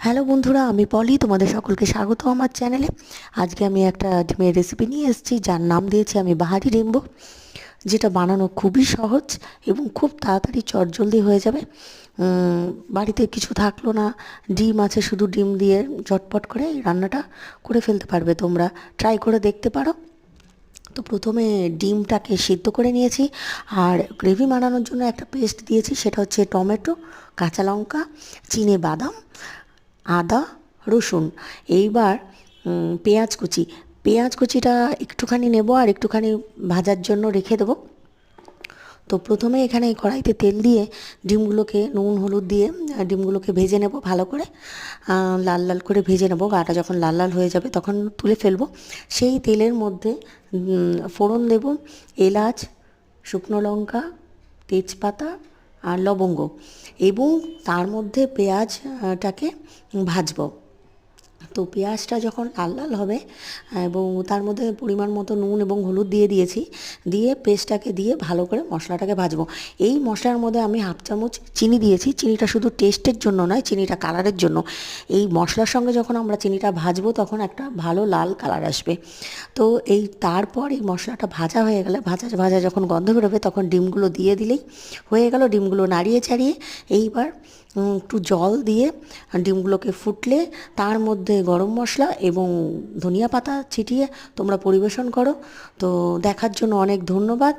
Hello বন্ধুরা, আমি পলি। তোমাদের সকলকে স্বাগত আমার চ্যানেলে। আজকে আমি একটা ডিমের রেসিপি নিয়ে এসেছি, যার নাম দিয়েছি আমি বাহারি ডিম্বো, যেটা বানানো খুবই সহজ এবং খুব তাড়াতাড়ি চটজলদি হয়ে যাবে। বাড়িতে কিছু থাকলো না, ডিম আছে, শুধু ডিম দিয়ে ঝটপট করে এই রান্নাটা করে ফেলতে পারবে। তোমরা ট্রাই করে দেখতে পারো। তো প্রথমে ডিমটাকে সিদ্ধ করে নিয়েছি, আর গ্রেভি বানানোর জন্য একটা পেস্ট দিয়েছি, সেটা হচ্ছে টমেটো, কাঁচা লঙ্কা, চিনে বাদাম, আদা, রসুন। এইবার পেঁয়াজ কুচি, পেঁয়াজ কুচিটা একটুখানি নেব আর একটুখানি ভাজার জন্য রেখে দেবো। তো প্রথমে এখানে কড়াইতে তেল দিয়ে ডিমগুলোকে নুন হলুদ দিয়ে ডিমগুলোকে ভেজে নেব ভালো করে, লাল লাল করে ভেজে নেব। গাটা যখন লাল লাল হয়ে যাবে তখন তুলে ফেলবো। সেই তেলের মধ্যে ফোড়ন দেব, এলাচ, শুকনো লঙ্কা, তেজপাতা আর লবঙ্গ, এবং তার মধ্যে পেঁয়াজটাকে ভাজবো। তো পেঁয়াজটা যখন লাল লাল হবে এবং তার মধ্যে পরিমাণ মতো নুন এবং হলুদ দিয়ে দিয়েছি, দিয়ে পেস্টটাকে দিয়ে ভালো করে মশলাটাকে ভাজবো। এই মশলার মধ্যে আমি হাফ চামচ চিনি দিয়েছি। চিনিটা শুধু টেস্টের জন্য নয়, চিনিটা কালারের জন্য। এই মশলার সঙ্গে যখন আমরা চিনিটা ভাজবো তখন একটা ভালো লাল কালার আসবে। তো তারপর এই মশলাটা ভাজা হয়ে গেলে, ভাজা ভাজা যখন গন্ধ বেরোবে তখন ডিমগুলো দিয়ে দিলেই হয়ে গেল। ডিমগুলো নাড়িয়ে চাড়িয়ে এইবার একটু জল দিয়ে ডিমগুলোকে ফুটলে তার মধ্যে গরম মশলা এবং ধনিয়া পাতা ছিটিয়ে তোমরা পরিবেশন করো। তো দেখার জন্য অনেক ধন্যবাদ।